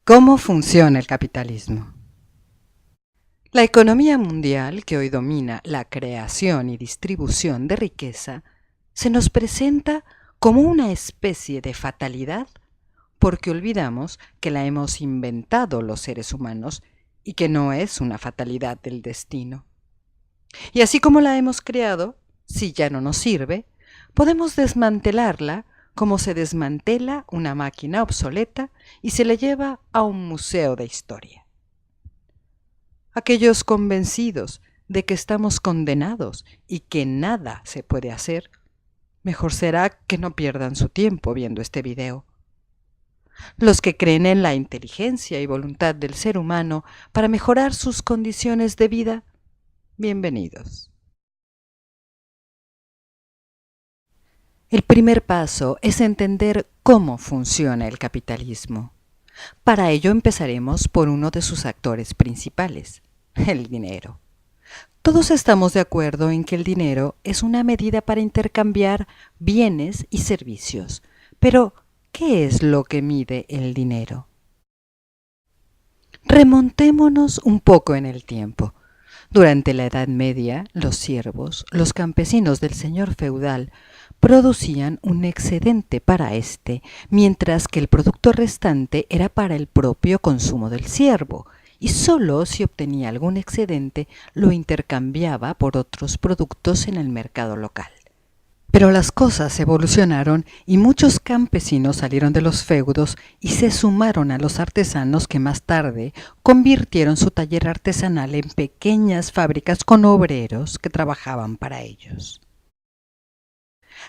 ¿Cómo funciona el capitalismo? La economía mundial, que hoy domina la creación y distribución de riqueza, se nos presenta como una especie de fatalidad porque olvidamos que la hemos inventado los seres humanos y que no es una fatalidad del destino. Y así como la hemos creado, si ya no nos sirve, podemos desmantelarla como se desmantela una máquina obsoleta y se le lleva a un museo de historia. Aquellos convencidos de que estamos condenados y que nada se puede hacer, mejor será que no pierdan su tiempo viendo este video. Los que creen en la inteligencia y voluntad del ser humano para mejorar sus condiciones de vida, bienvenidos. El primer paso es entender cómo funciona el capitalismo. Para ello empezaremos por uno de sus actores principales, el dinero. Todos estamos de acuerdo en que el dinero es una medida para intercambiar bienes y servicios. Pero, ¿qué es lo que mide el dinero? Remontémonos un poco en el tiempo. Durante la Edad Media, los siervos, los campesinos del señor feudal, producían un excedente para éste, mientras que el producto restante era para el propio consumo del siervo, y sólo si obtenía algún excedente lo intercambiaba por otros productos en el mercado local. Pero las cosas evolucionaron y muchos campesinos salieron de los feudos y se sumaron a los artesanos que más tarde convirtieron su taller artesanal en pequeñas fábricas con obreros que trabajaban para ellos.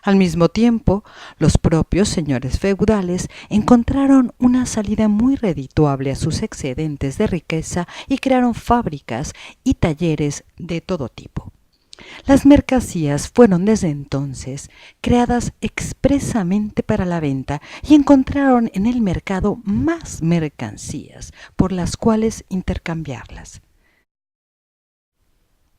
Al mismo tiempo, los propios señores feudales encontraron una salida muy redituable a sus excedentes de riqueza y crearon fábricas y talleres de todo tipo. Las mercancías fueron desde entonces creadas expresamente para la venta y encontraron en el mercado más mercancías por las cuales intercambiarlas.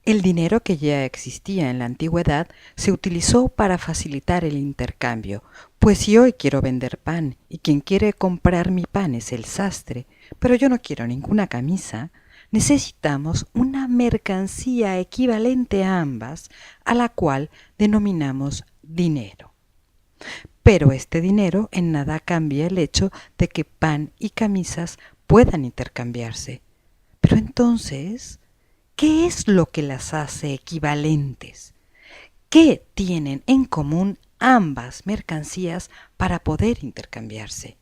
El dinero que ya existía en la antigüedad se utilizó para facilitar el intercambio, pues si hoy quiero vender pan y quien quiere comprar mi pan es el sastre, pero yo no quiero ninguna camisa, necesitamos una mercancía equivalente a ambas, a la cual denominamos dinero. Pero este dinero en nada cambia el hecho de que pan y camisas puedan intercambiarse. Pero entonces, ¿qué es lo que las hace equivalentes? ¿Qué tienen en común ambas mercancías para poder intercambiarse?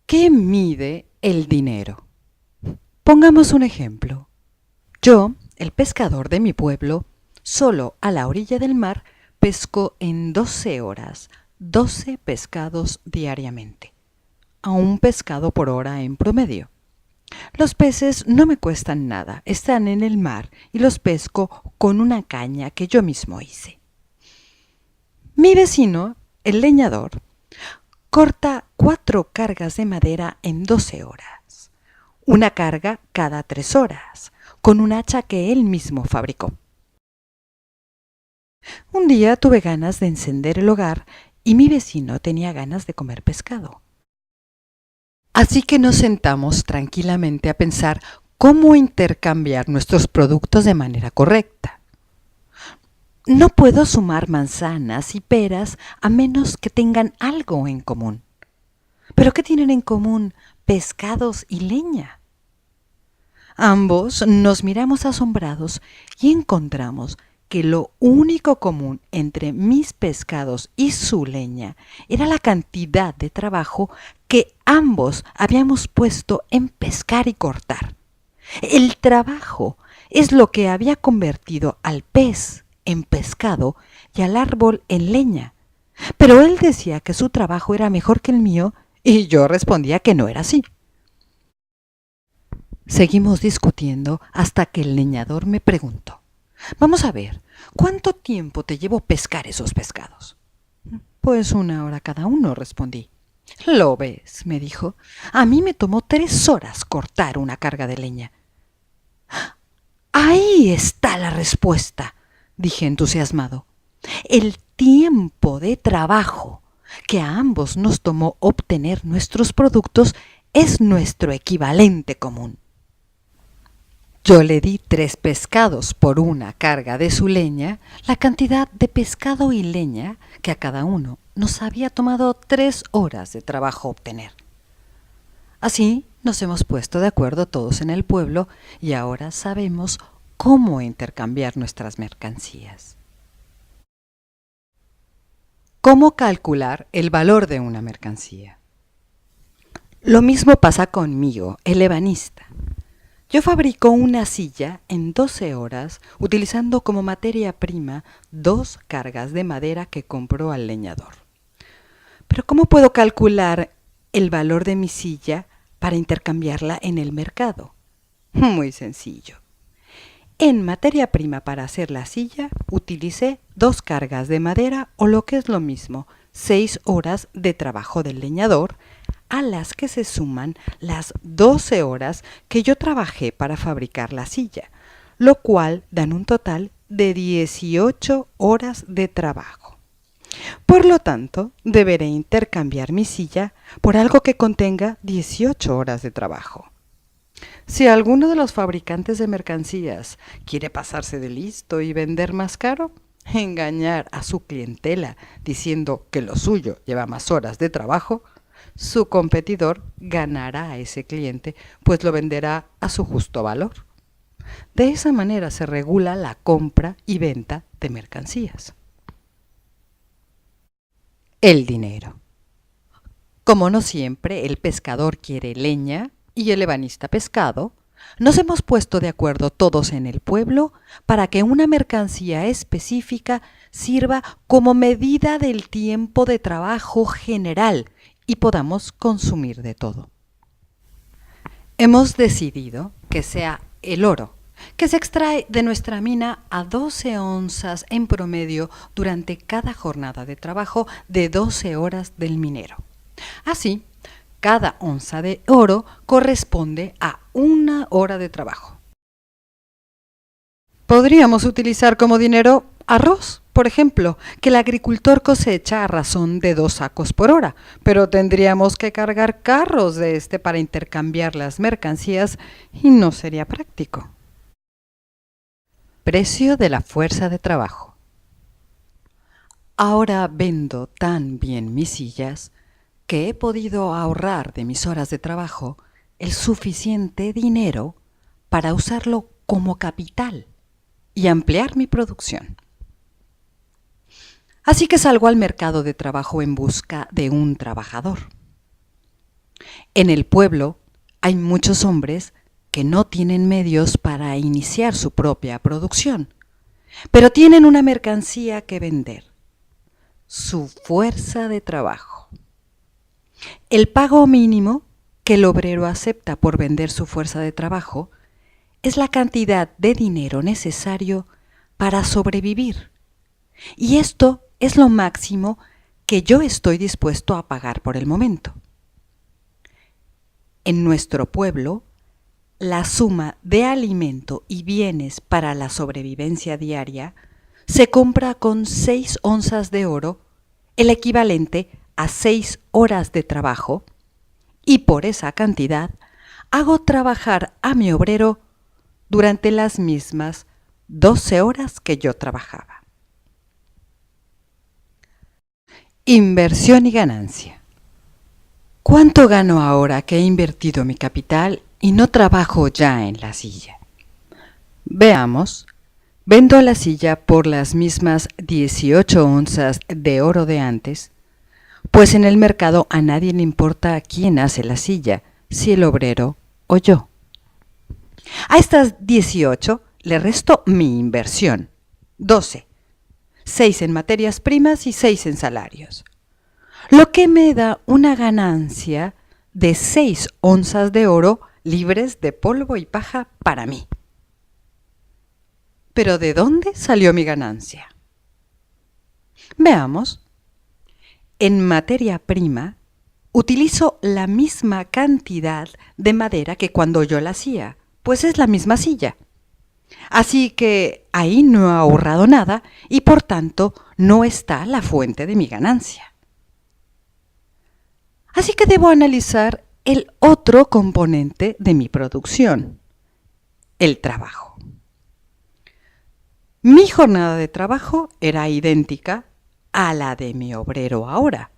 ¿Qué mide el dinero? Pongamos un ejemplo. Yo, el pescador de mi pueblo, solo a la orilla del mar, pesco en 12 horas 12 pescados diariamente, a un pescado por hora en promedio. Los peces no me cuestan nada, están en el mar y los pesco con una caña que yo mismo hice. Mi vecino, el leñador, corta 4 cargas de madera en 12 horas, una carga cada 3 horas, con un hacha que él mismo fabricó. Un día tuve ganas de encender el hogar y mi vecino tenía ganas de comer pescado. Así que nos sentamos tranquilamente a pensar cómo intercambiar nuestros productos de manera correcta. No puedo sumar manzanas y peras a menos que tengan algo en común. ¿Pero qué tienen en común pescados y leña? Ambos nos miramos asombrados y encontramos que lo único común entre mis pescados y su leña era la cantidad de trabajo que ambos habíamos puesto en pescar y cortar. El trabajo es lo que había convertido al pez en pescado y al árbol en leña. Pero él decía que su trabajo era mejor que el mío y yo respondía que no era así. Seguimos discutiendo hasta que el leñador me preguntó: vamos a ver, ¿cuánto tiempo te llevó pescar esos pescados? Pues 1 hora cada uno, respondí. ¿Lo ves?, me dijo. A mí me tomó 3 horas cortar una carga de leña. Ahí está la respuesta, dije entusiasmado. El tiempo de trabajo que a ambos nos tomó obtener nuestros productos es nuestro equivalente común. Yo le di 3 pescados por una carga de su leña, la cantidad de pescado y leña que a cada uno nos había tomado 3 horas de trabajo obtener. Así nos hemos puesto de acuerdo todos en el pueblo y ahora sabemos cómo intercambiar nuestras mercancías. ¿Cómo calcular el valor de una mercancía? Lo mismo pasa conmigo, el ebanista. Yo fabrico una silla en 12 horas utilizando como materia prima 2 cargas de madera que compró al leñador. Pero ¿cómo puedo calcular el valor de mi silla para intercambiarla en el mercado? Muy sencillo. En materia prima para hacer la silla utilicé 2 cargas de madera o lo que es lo mismo, 6 horas de trabajo del leñador, a las que se suman las 12 horas que yo trabajé para fabricar la silla, lo cual dan un total de 18 horas de trabajo. Por lo tanto, deberé intercambiar mi silla por algo que contenga 18 horas de trabajo. Si alguno de los fabricantes de mercancías quiere pasarse de listo y vender más caro, engañar a su clientela diciendo que lo suyo lleva más horas de trabajo, su competidor ganará a ese cliente, pues lo venderá a su justo valor. De esa manera se regula la compra y venta de mercancías. El dinero. Como no siempre el pescador quiere leña y el ebanista pescado, nos hemos puesto de acuerdo todos en el pueblo para que una mercancía específica sirva como medida del tiempo de trabajo general y podamos consumir de todo. Hemos decidido que sea el oro, que se extrae de nuestra mina a 12 onzas en promedio durante cada jornada de trabajo de 12 horas del minero. Así, cada onza de oro corresponde a 1 hora de trabajo. Podríamos utilizar como dinero arroz, por ejemplo, que el agricultor cosecha a razón de 2 sacos por hora, pero tendríamos que cargar carros de este para intercambiar las mercancías y no sería práctico. Precio de la fuerza de trabajo. Ahora vendo tan bien mis sillas que he podido ahorrar de mis horas de trabajo el suficiente dinero para usarlo como capital y ampliar mi producción. Así que salgo al mercado de trabajo en busca de un trabajador. En el pueblo hay muchos hombres que no tienen medios para iniciar su propia producción, pero tienen una mercancía que vender: su fuerza de trabajo. El pago mínimo que el obrero acepta por vender su fuerza de trabajo es la cantidad de dinero necesario para sobrevivir. Y esto es lo máximo que yo estoy dispuesto a pagar por el momento. En nuestro pueblo, la suma de alimento y bienes para la sobrevivencia diaria se compra con 6 onzas de oro, el equivalente a 6 horas de trabajo, y por esa cantidad hago trabajar a mi obrero durante las mismas 12 horas que yo trabajaba. Inversión y ganancia. ¿Cuánto gano ahora que he invertido mi capital y no trabajo ya en la silla? Veamos. Vendo la silla por las mismas 18 onzas de oro de antes, pues en el mercado a nadie le importa quién hace la silla, si el obrero o yo. A estas 18 le resto mi inversión, 12, 6 en materias primas y 6 en salarios, lo que me da una ganancia de 6 onzas de oro libres de polvo y paja para mí. ¿Pero de dónde salió mi ganancia? Veamos. En materia prima, utilizo la misma cantidad de madera que cuando yo la hacía, pues es la misma silla. Así que ahí no he ahorrado nada y por tanto no está la fuente de mi ganancia. Así que debo analizar el otro componente de mi producción, el trabajo. Mi jornada de trabajo era idéntica a la de mi obrero ahora,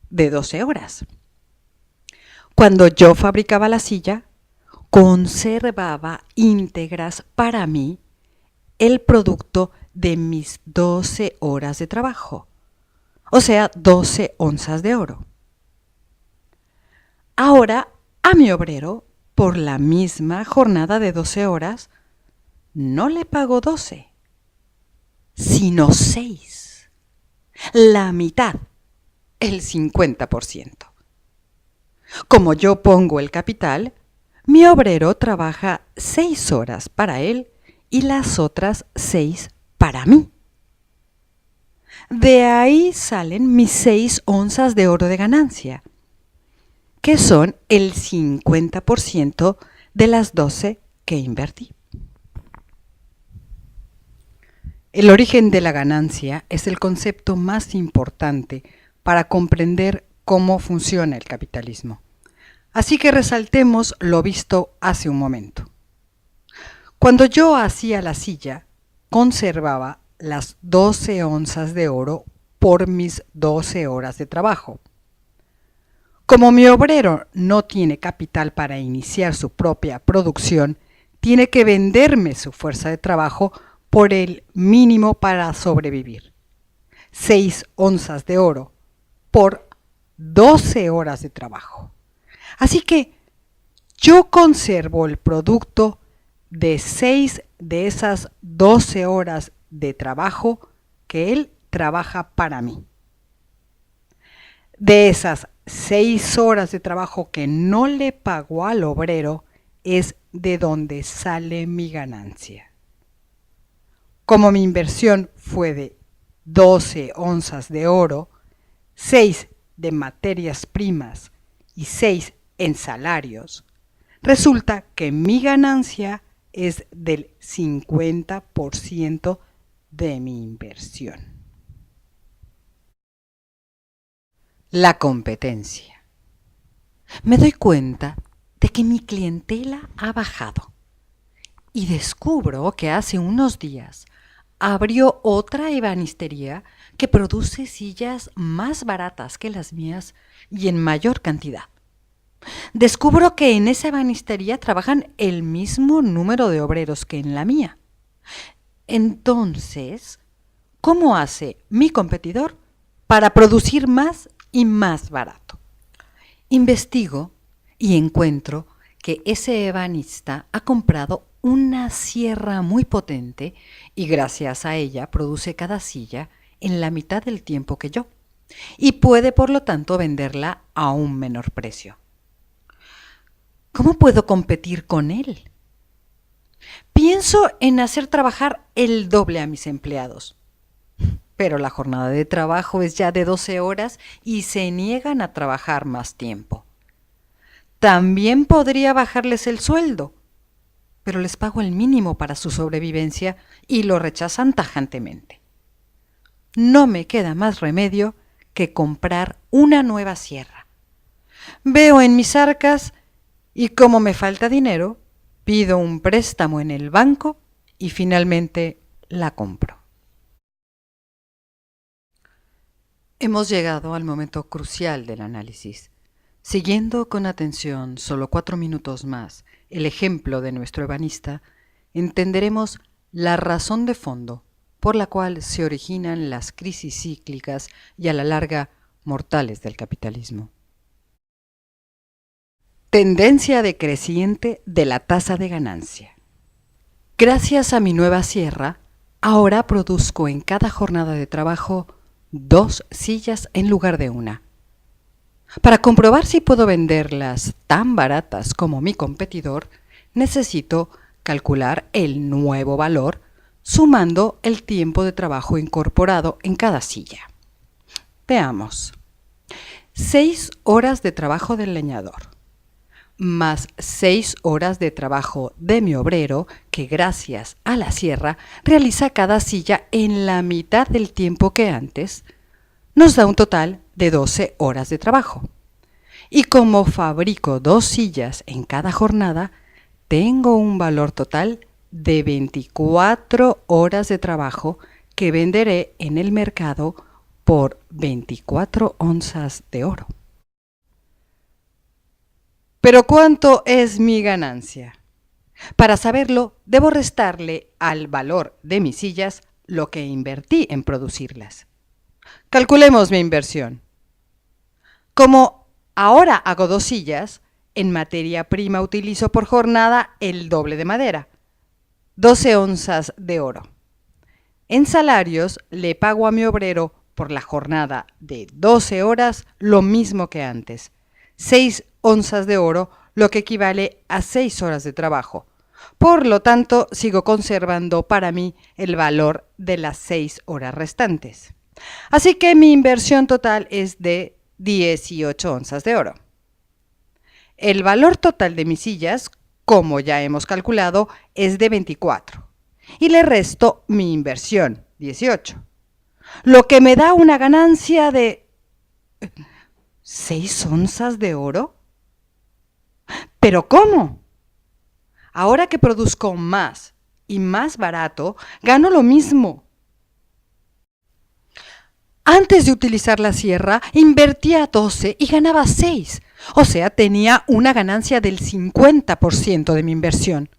de 12 horas. Cuando yo fabricaba la silla, conservaba íntegras para mí el producto de mis 12 horas de trabajo, o sea, 12 onzas de oro. Ahora, a mi obrero, por la misma jornada de 12 horas, no le pago 12, sino 6, la mitad, el 50%. Como yo pongo el capital, mi obrero trabaja 6 horas para él y las otras 6 para mí. De ahí salen mis 6 onzas de oro de ganancia, que son el 50% de las 12 que invertí. El origen de la ganancia es el concepto más importante para comprender cómo funciona el capitalismo. Así que resaltemos lo visto hace un momento. Cuando yo hacía la silla, conservaba las 12 onzas de oro por mis 12 horas de trabajo. Como mi obrero no tiene capital para iniciar su propia producción, tiene que venderme su fuerza de trabajo por el mínimo para sobrevivir. 6 onzas de oro por 12 horas de trabajo. Así que yo conservo el producto de 6 de esas 12 horas de trabajo que él trabaja para mí. De esas 6 horas de trabajo que no le pago al obrero es de donde sale mi ganancia. Como mi inversión fue de 12 onzas de oro, 6 de materias primas y 6 en salarios, resulta que mi ganancia es del 50% de mi inversión. La competencia. Me doy cuenta de que mi clientela ha bajado y descubro que hace unos días abrió otra ebanistería que produce sillas más baratas que las mías y en mayor cantidad. Descubro que en esa ebanistería trabajan el mismo número de obreros que en la mía. Entonces, ¿cómo hace mi competidor para producir más y más barato? Investigo y encuentro que ese ebanista ha comprado una sierra muy potente y gracias a ella produce cada silla en la mitad del tiempo que yo y puede por lo tanto venderla a un menor precio. ¿Cómo puedo competir con él? Pienso en hacer trabajar el doble a mis empleados, pero la jornada de trabajo es ya de 12 horas y se niegan a trabajar más tiempo. También podría bajarles el sueldo, pero les pago el mínimo para su sobrevivencia y lo rechazan tajantemente. No me queda más remedio que comprar una nueva sierra. Veo en mis arcas y como me falta dinero, pido un préstamo en el banco y finalmente la compro. Hemos llegado al momento crucial del análisis. Siguiendo con atención solo 4 minutos más el ejemplo de nuestro ebanista, entenderemos la razón de fondo por la cual se originan las crisis cíclicas y a la larga mortales del capitalismo. Tendencia decreciente de la tasa de ganancia. Gracias a mi nueva sierra, ahora produzco en cada jornada de trabajo 2 sillas en lugar de una. Para comprobar si puedo venderlas tan baratas como mi competidor, necesito calcular el nuevo valor sumando el tiempo de trabajo incorporado en cada silla. Veamos. 6 horas de trabajo del leñador, más 6 horas de trabajo de mi obrero, que gracias a la sierra realiza cada silla en la mitad del tiempo que antes, nos da un total de 12 horas de trabajo. Y como fabrico 2 sillas en cada jornada, tengo un valor total de 24 horas de trabajo que venderé en el mercado por 24 onzas de oro. Pero ¿cuánto es mi ganancia? Para saberlo, debo restarle al valor de mis sillas lo que invertí en producirlas. Calculemos mi inversión. Como ahora hago 2 sillas, en materia prima utilizo por jornada el doble de madera, 12 onzas de oro. En salarios le pago a mi obrero por la jornada de 12 horas lo mismo que antes, 6 onzas de oro, lo que equivale a 6 horas de trabajo. Por lo tanto, sigo conservando para mí el valor de las 6 horas restantes. Así que mi inversión total es de 18 onzas de oro. El valor total de mis sillas, como ya hemos calculado, es de 24. Y le resto mi inversión, 18. Lo que me da una ganancia de 6 onzas de oro. ¿Pero cómo? Ahora que produzco más y más barato, gano lo mismo. Antes de utilizar la sierra, invertía 12 y ganaba 6. O sea, tenía una ganancia del 50% de mi inversión.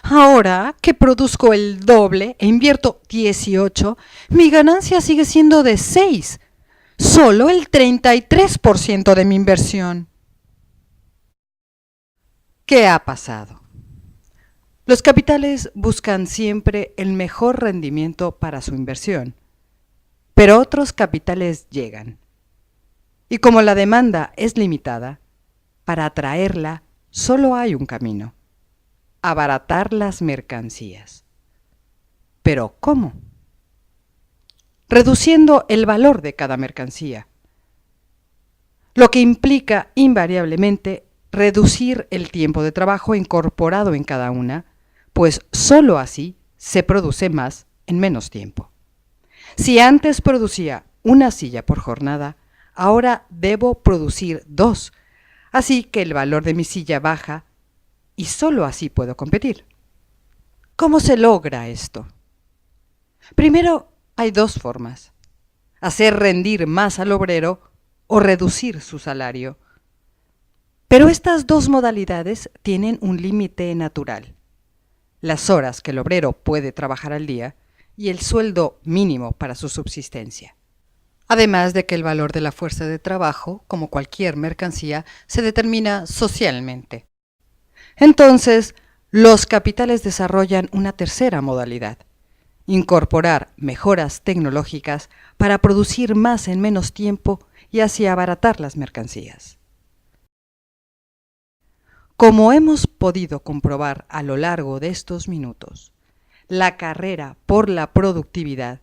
Ahora que produzco el doble e invierto 18, mi ganancia sigue siendo de 6. Solo el 33% de mi inversión. ¿Qué ha pasado? Los capitales buscan siempre el mejor rendimiento para su inversión, pero otros capitales llegan. Y como la demanda es limitada, para atraerla solo hay un camino: abaratar las mercancías. ¿Pero cómo? Reduciendo el valor de cada mercancía, lo que implica invariablemente reducir el tiempo de trabajo incorporado en cada una, pues sólo así se produce más en menos tiempo. Si antes producía una silla por jornada, ahora debo producir 2, así que el valor de mi silla baja y sólo así puedo competir. ¿Cómo se logra esto? Primero, hay 2 formas: hacer rendir más al obrero o reducir su salario. Pero estas 2 modalidades tienen un límite natural: las horas que el obrero puede trabajar al día y el sueldo mínimo para su subsistencia. Además de que el valor de la fuerza de trabajo, como cualquier mercancía, se determina socialmente. Entonces, los capitales desarrollan una tercera modalidad: incorporar mejoras tecnológicas para producir más en menos tiempo y así abaratar las mercancías. Como hemos podido comprobar a lo largo de estos minutos, la carrera por la productividad,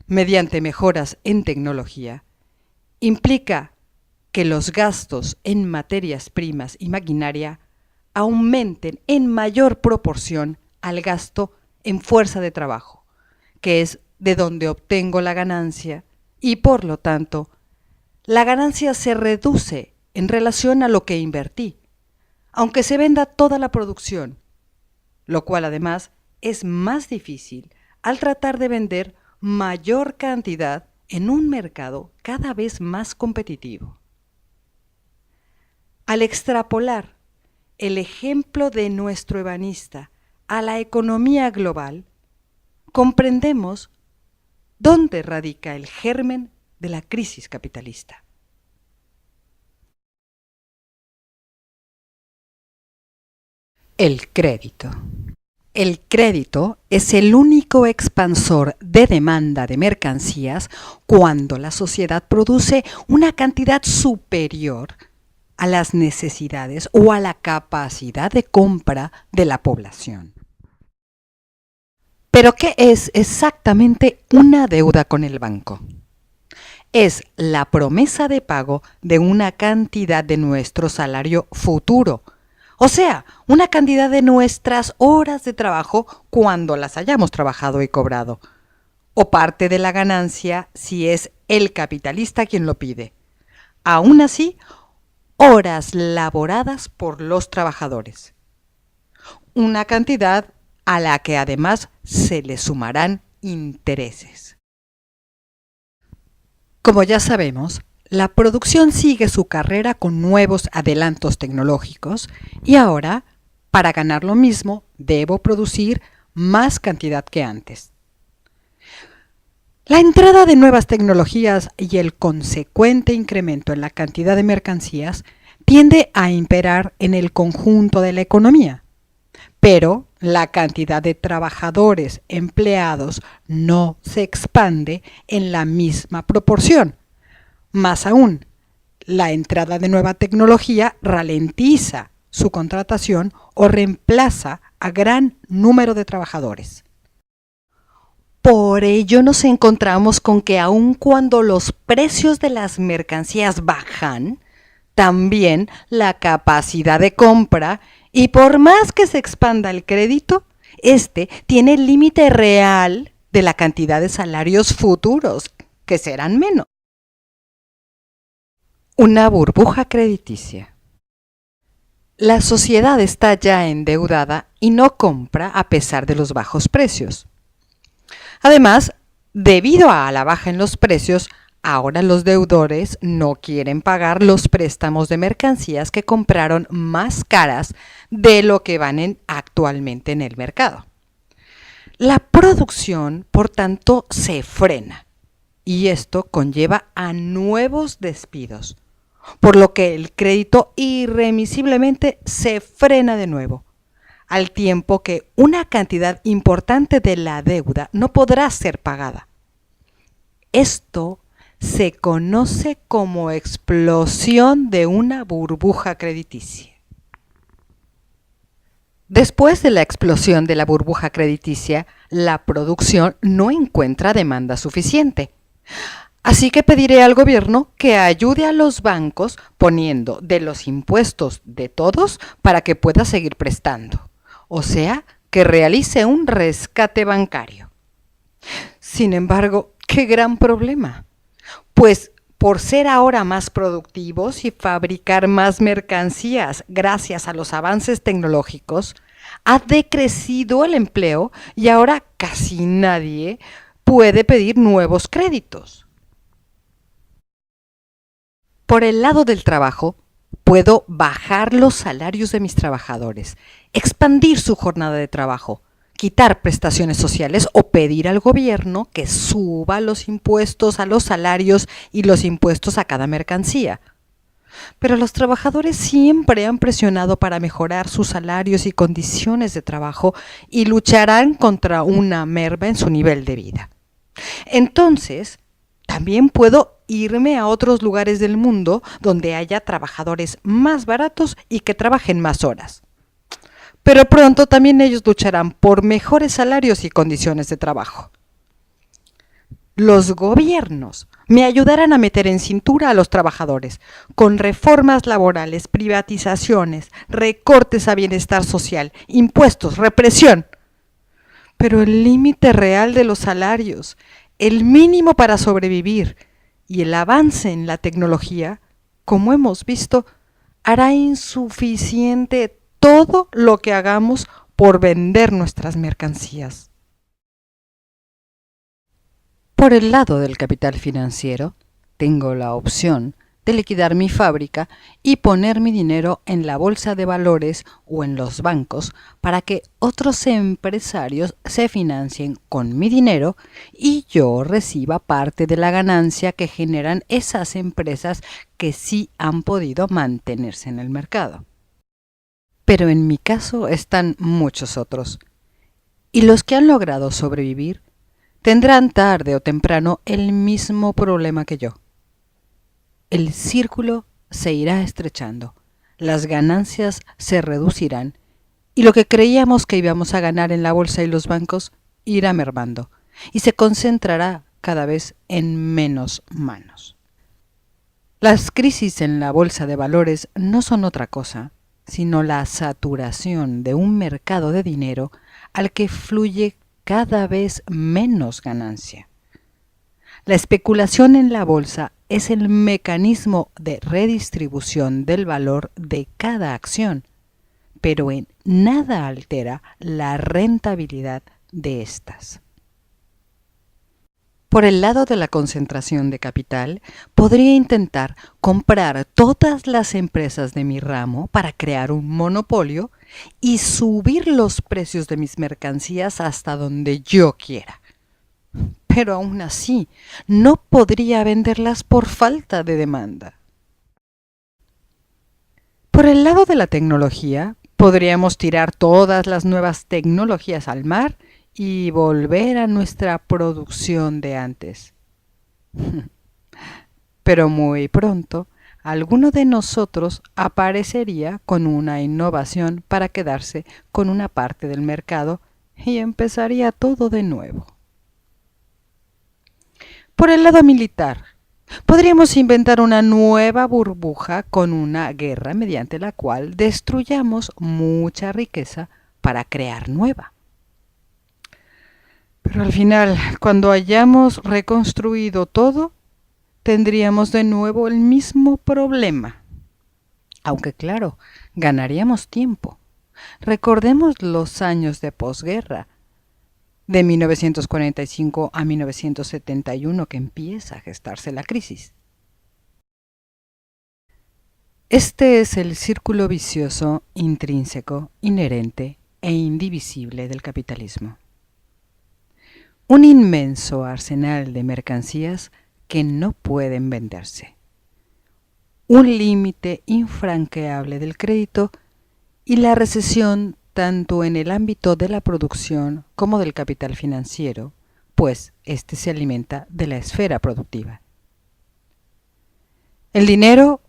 mediante mejoras en tecnología, implica que los gastos en materias primas y maquinaria aumenten en mayor proporción al gasto en fuerza de trabajo, que es de donde obtengo la ganancia, y por lo tanto, la ganancia se reduce en relación a lo que invertí, aunque se venda toda la producción, lo cual además es más difícil al tratar de vender mayor cantidad en un mercado cada vez más competitivo. Al extrapolar el ejemplo de nuestro ebanista a la economía global, comprendemos dónde radica el germen de la crisis capitalista. El crédito. El crédito es el único expansor de demanda de mercancías cuando la sociedad produce una cantidad superior a las necesidades o a la capacidad de compra de la población. ¿Pero qué es exactamente una deuda con el banco? Es la promesa de pago de una cantidad de nuestro salario futuro, o sea, una cantidad de nuestras horas de trabajo cuando las hayamos trabajado y cobrado, o parte de la ganancia si es el capitalista quien lo pide. Aún así, horas laboradas por los trabajadores. Una cantidad a la que además se le sumarán intereses. Como ya sabemos, la producción sigue su carrera con nuevos adelantos tecnológicos y ahora, para ganar lo mismo, debo producir más cantidad que antes. La entrada de nuevas tecnologías y el consecuente incremento en la cantidad de mercancías tiende a imperar en el conjunto de la economía, pero la cantidad de trabajadores empleados no se expande en la misma proporción. Más aún, la entrada de nueva tecnología ralentiza su contratación o reemplaza a gran número de trabajadores. Por ello nos encontramos con que aun cuando los precios de las mercancías bajan, también la capacidad de compra, y por más que se expanda el crédito, este tiene el límite real de la cantidad de salarios futuros, que serán menos. Una burbuja crediticia. La sociedad está ya endeudada y no compra a pesar de los bajos precios. Además, debido a la baja en los precios, ahora los deudores no quieren pagar los préstamos de mercancías que compraron más caras de lo que valen actualmente en el mercado. La producción, por tanto, se frena y esto conlleva a nuevos despidos, por lo que el crédito irremisiblemente se frena de nuevo, al tiempo que una cantidad importante de la deuda no podrá ser pagada. Esto se conoce como explosión de una burbuja crediticia. Después de la explosión de la burbuja crediticia, la producción no encuentra demanda suficiente. Así que pediré al gobierno que ayude a los bancos poniendo de los impuestos de todos para que pueda seguir prestando. O sea, que realice un rescate bancario. Sin embargo, ¡qué gran problema! Pues por ser ahora más productivos y fabricar más mercancías gracias a los avances tecnológicos, ha decrecido el empleo y ahora casi nadie puede pedir nuevos créditos. Por el lado del trabajo, puedo bajar los salarios de mis trabajadores, expandir su jornada de trabajo, quitar prestaciones sociales o pedir al gobierno que suba los impuestos a los salarios y los impuestos a cada mercancía. Pero los trabajadores siempre han presionado para mejorar sus salarios y condiciones de trabajo y lucharán contra una merma en su nivel de vida. Entonces, también puedo irme a otros lugares del mundo donde haya trabajadores más baratos y que trabajen más horas. Pero pronto también ellos lucharán por mejores salarios y condiciones de trabajo. Los gobiernos me ayudarán a meter en cintura a los trabajadores con reformas laborales, privatizaciones, recortes a bienestar social, impuestos, represión. Pero el límite real de los salarios, el mínimo para sobrevivir y el avance en la tecnología, como hemos visto, hará insuficiente todo lo que hagamos por vender nuestras mercancías. Por el lado del capital financiero, tengo la opción de liquidar mi fábrica y poner mi dinero en la bolsa de valores o en los bancos para que otros empresarios se financien con mi dinero y yo reciba parte de la ganancia que generan esas empresas que sí han podido mantenerse en el mercado. Pero en mi caso están muchos otros, y los que han logrado sobrevivir tendrán tarde o temprano el mismo problema que yo. El círculo se irá estrechando, las ganancias se reducirán y lo que creíamos que íbamos a ganar en la bolsa y los bancos irá mermando y se concentrará cada vez en menos manos. Las crisis en la bolsa de valores no son otra cosa sino la saturación de un mercado de dinero al que fluye cada vez menos ganancia. La especulación en la bolsa es el mecanismo de redistribución del valor de cada acción, pero en nada altera la rentabilidad de estas. Por el lado de la concentración de capital, podría intentar comprar todas las empresas de mi ramo para crear un monopolio y subir los precios de mis mercancías hasta donde yo quiera. Pero aún así, no podría venderlas por falta de demanda. Por el lado de la tecnología, podríamos tirar todas las nuevas tecnologías al mar y volver a nuestra producción de antes. Pero muy pronto, alguno de nosotros aparecería con una innovación para quedarse con una parte del mercado y empezaría todo de nuevo. Por el lado militar, podríamos inventar una nueva burbuja con una guerra mediante la cual destruyamos mucha riqueza para crear nueva. Pero al final, cuando hayamos reconstruido todo, tendríamos de nuevo el mismo problema. Aunque claro, ganaríamos tiempo. Recordemos los años de posguerra, de 1945 a 1971, que empieza a gestarse la crisis. Este es el círculo vicioso intrínseco, inherente e indivisible del capitalismo. Un inmenso arsenal de mercancías que no pueden venderse. Un límite infranqueable del crédito y la recesión tanto en el ámbito de la producción como del capital financiero, pues éste se alimenta de la esfera productiva. El dinero,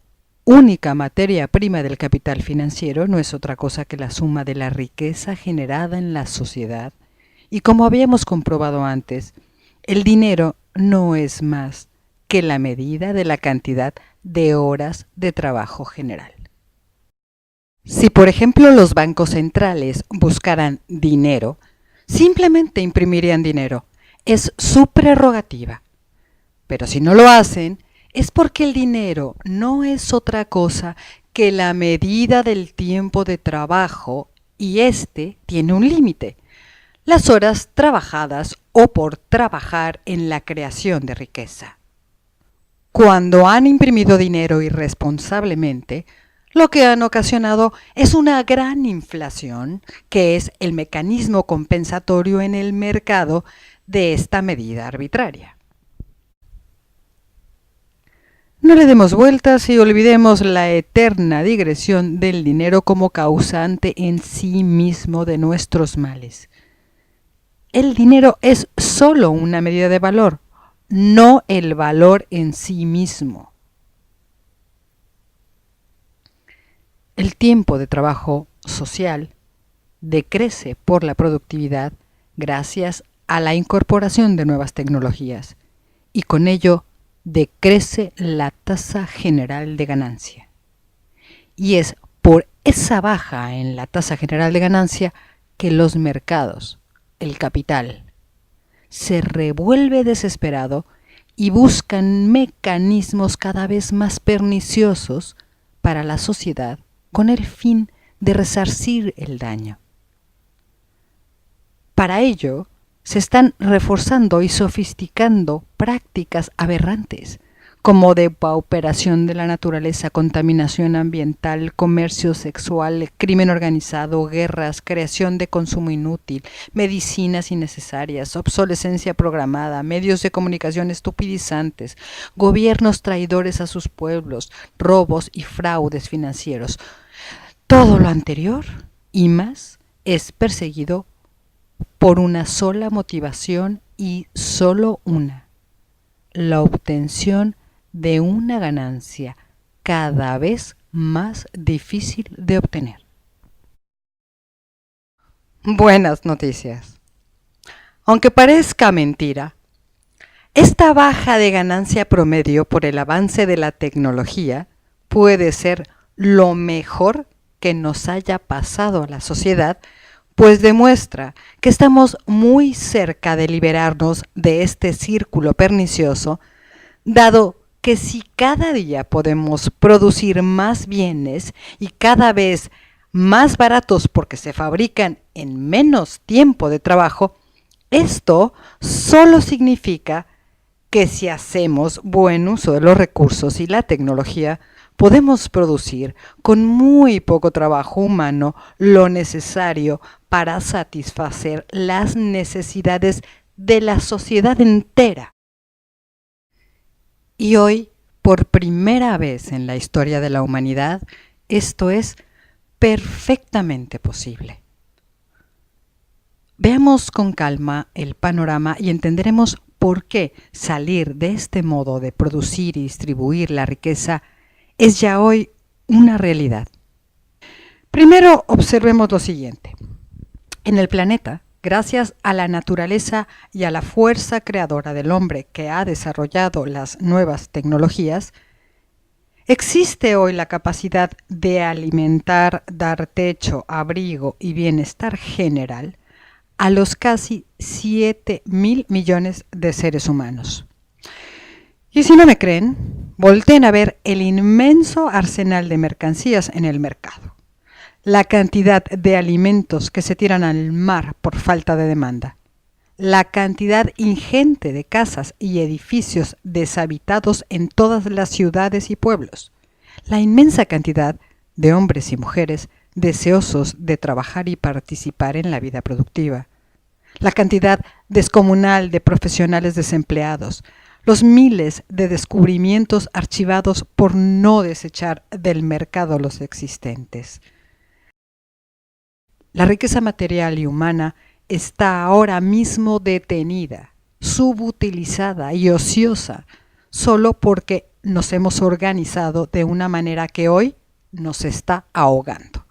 única materia prima del capital financiero, no es otra cosa que la suma de la riqueza generada en la sociedad, y como habíamos comprobado antes, el dinero no es más que la medida de la cantidad de horas de trabajo general. Si, por ejemplo, los bancos centrales buscaran dinero, simplemente imprimirían dinero. Es su prerrogativa. Pero si no lo hacen, es porque el dinero no es otra cosa que la medida del tiempo de trabajo y este tiene un límite: las horas trabajadas o por trabajar en la creación de riqueza. Cuando han imprimido dinero irresponsablemente, lo que han ocasionado es una gran inflación, que es el mecanismo compensatorio en el mercado de esta medida arbitraria. No le demos vueltas y olvidemos la eterna digresión del dinero como causante en sí mismo de nuestros males. El dinero es solo una medida de valor, no el valor en sí mismo. El tiempo de trabajo social decrece por la productividad gracias a la incorporación de nuevas tecnologías y con ello decrece la tasa general de ganancia. Y es por esa baja en la tasa general de ganancia que los mercados, el capital, se revuelve desesperado y buscan mecanismos cada vez más perniciosos para la sociedad con el fin de resarcir el daño. Para ello, se están reforzando y sofisticando prácticas aberrantes, como depauperación de la naturaleza, contaminación ambiental, comercio sexual, crimen organizado, guerras, creación de consumo inútil, medicinas innecesarias, obsolescencia programada, medios de comunicación estupidizantes, gobiernos traidores a sus pueblos, robos y fraudes financieros. Todo lo anterior y más es perseguido por una sola motivación y solo una: la obtención de una ganancia cada vez más difícil de obtener. Buenas noticias. Aunque parezca mentira, esta baja de ganancia promedio por el avance de la tecnología puede ser lo mejor que nos haya pasado a la sociedad, pues demuestra que estamos muy cerca de liberarnos de este círculo pernicioso, dado que si cada día podemos producir más bienes y cada vez más baratos porque se fabrican en menos tiempo de trabajo, esto solo significa que si hacemos buen uso de los recursos y la tecnología, podemos producir con muy poco trabajo humano lo necesario para satisfacer las necesidades de la sociedad entera. Y hoy, por primera vez en la historia de la humanidad, esto es perfectamente posible. Veamos con calma el panorama y entenderemos por qué salir de este modo de producir y distribuir la riqueza es ya hoy una realidad. Primero observemos lo siguiente. En el planeta, gracias a la naturaleza y a la fuerza creadora del hombre que ha desarrollado las nuevas tecnologías, existe hoy la capacidad de alimentar, dar techo, abrigo y bienestar general a los casi 7.000 millones de seres humanos. Y si no me creen, volteen a ver el inmenso arsenal de mercancías en el mercado, la cantidad de alimentos que se tiran al mar por falta de demanda, la cantidad ingente de casas y edificios deshabitados en todas las ciudades y pueblos, la inmensa cantidad de hombres y mujeres deseosos de trabajar y participar en la vida productiva, la cantidad descomunal de profesionales desempleados, los miles de descubrimientos archivados por no desechar del mercado los existentes. La riqueza material y humana está ahora mismo detenida, subutilizada y ociosa, solo porque nos hemos organizado de una manera que hoy nos está ahogando.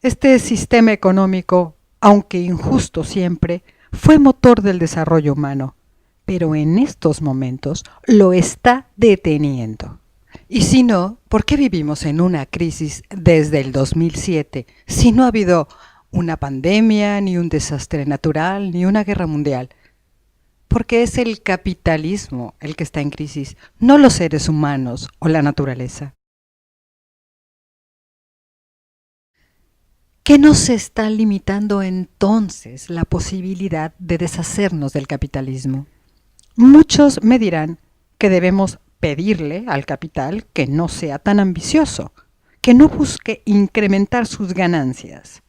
Este sistema económico, aunque injusto siempre, fue motor del desarrollo humano, pero en estos momentos lo está deteniendo. Y si no, ¿por qué vivimos en una crisis desde el 2007 si no ha habido una pandemia, ni un desastre natural, ni una guerra mundial? Porque es el capitalismo el que está en crisis, no los seres humanos o la naturaleza. ¿Qué nos está limitando entonces la posibilidad de deshacernos del capitalismo? Muchos me dirán que debemos pedirle al capital que no sea tan ambicioso, que no busque incrementar sus ganancias.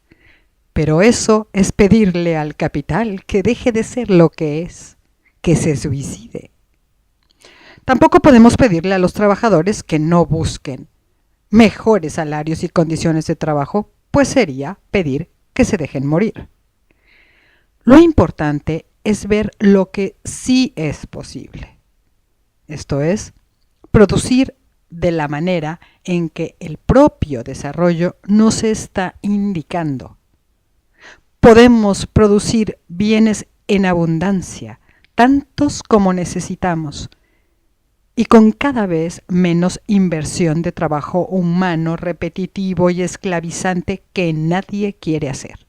Pero eso es pedirle al capital que deje de ser lo que es, que se suicide. Tampoco podemos pedirle a los trabajadores que no busquen mejores salarios y condiciones de trabajo, pues sería pedir que se dejen morir. Lo importante es ver lo que sí es posible. Esto es, producir de la manera en que el propio desarrollo nos está indicando. Podemos producir bienes en abundancia, tantos como necesitamos, y con cada vez menos inversión de trabajo humano repetitivo y esclavizante que nadie quiere hacer.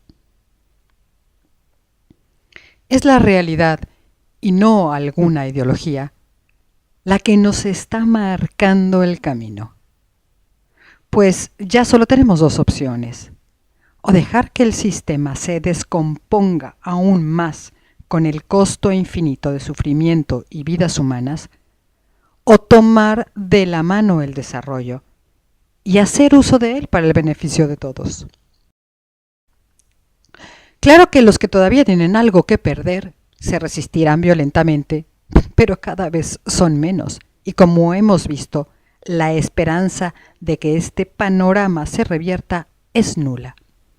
Es la realidad, y no alguna ideología, la que nos está marcando el camino. Pues ya solo tenemos dos opciones: o dejar que el sistema se descomponga aún más con el costo infinito de sufrimiento y vidas humanas, o tomar de la mano el desarrollo y hacer uso de él para el beneficio de todos. Claro que los que todavía tienen algo que perder se resistirán violentamente, pero cada vez son menos, y como hemos visto, la esperanza de que este panorama se revierta es nula.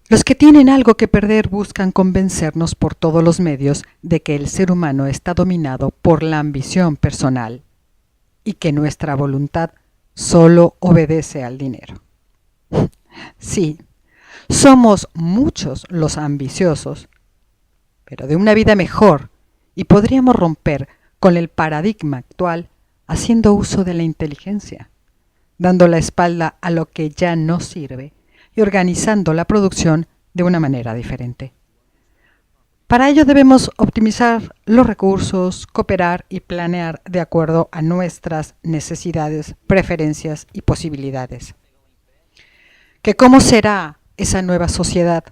Los que tienen algo que perder buscan convencernos por todos los medios de que el ser humano está dominado por la ambición personal y que nuestra voluntad solo obedece al dinero. Sí, somos muchos los ambiciosos, pero de una vida mejor, y podríamos romper con el paradigma actual haciendo uso de la inteligencia, dando la espalda a lo que ya no sirve y organizando la producción de una manera diferente. Para ello debemos optimizar los recursos, cooperar y planear de acuerdo a nuestras necesidades, preferencias y posibilidades. ¿Que cómo será esa nueva sociedad?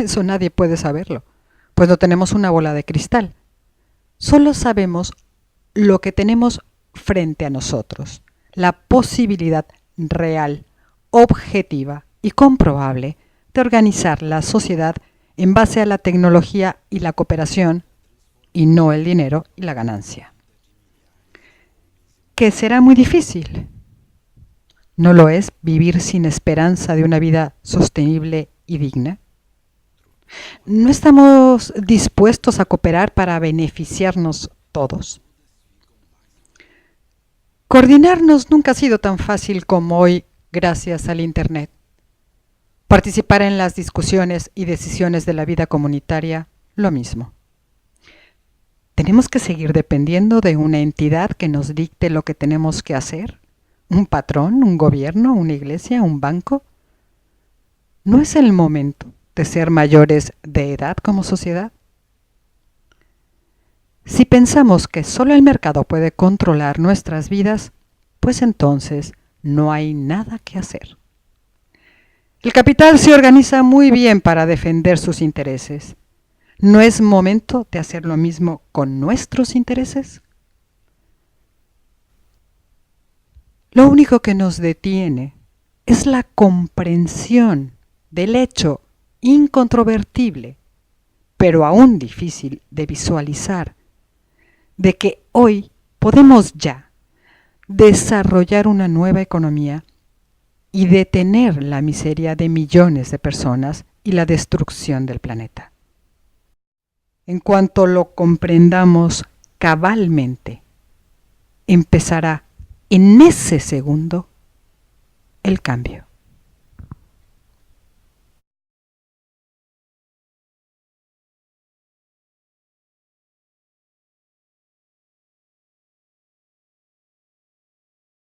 Eso nadie puede saberlo, pues no tenemos una bola de cristal. Solo sabemos lo que tenemos frente a nosotros, la posibilidad real, objetiva y comprobable de organizar la sociedad en base a la tecnología y la cooperación, y no el dinero y la ganancia. ¿Que será muy difícil? ¿No lo es vivir sin esperanza de una vida sostenible y digna? ¿No estamos dispuestos a cooperar para beneficiarnos todos? Coordinarnos nunca ha sido tan fácil como hoy gracias al Internet. Participar en las discusiones y decisiones de la vida comunitaria, lo mismo. ¿Tenemos que seguir dependiendo de una entidad que nos dicte lo que tenemos que hacer? ¿Un patrón, un gobierno, una iglesia, un banco? ¿No es el momento de ser mayores de edad como sociedad? Si pensamos que solo el mercado puede controlar nuestras vidas, pues entonces no hay nada que hacer. El capital se organiza muy bien para defender sus intereses. ¿No es momento de hacer lo mismo con nuestros intereses? Lo único que nos detiene es la comprensión del hecho incontrovertible, pero aún difícil de visualizar, de que hoy podemos ya desarrollar una nueva economía y detener la miseria de millones de personas y la destrucción del planeta. En cuanto lo comprendamos cabalmente, empezará en ese segundo el cambio.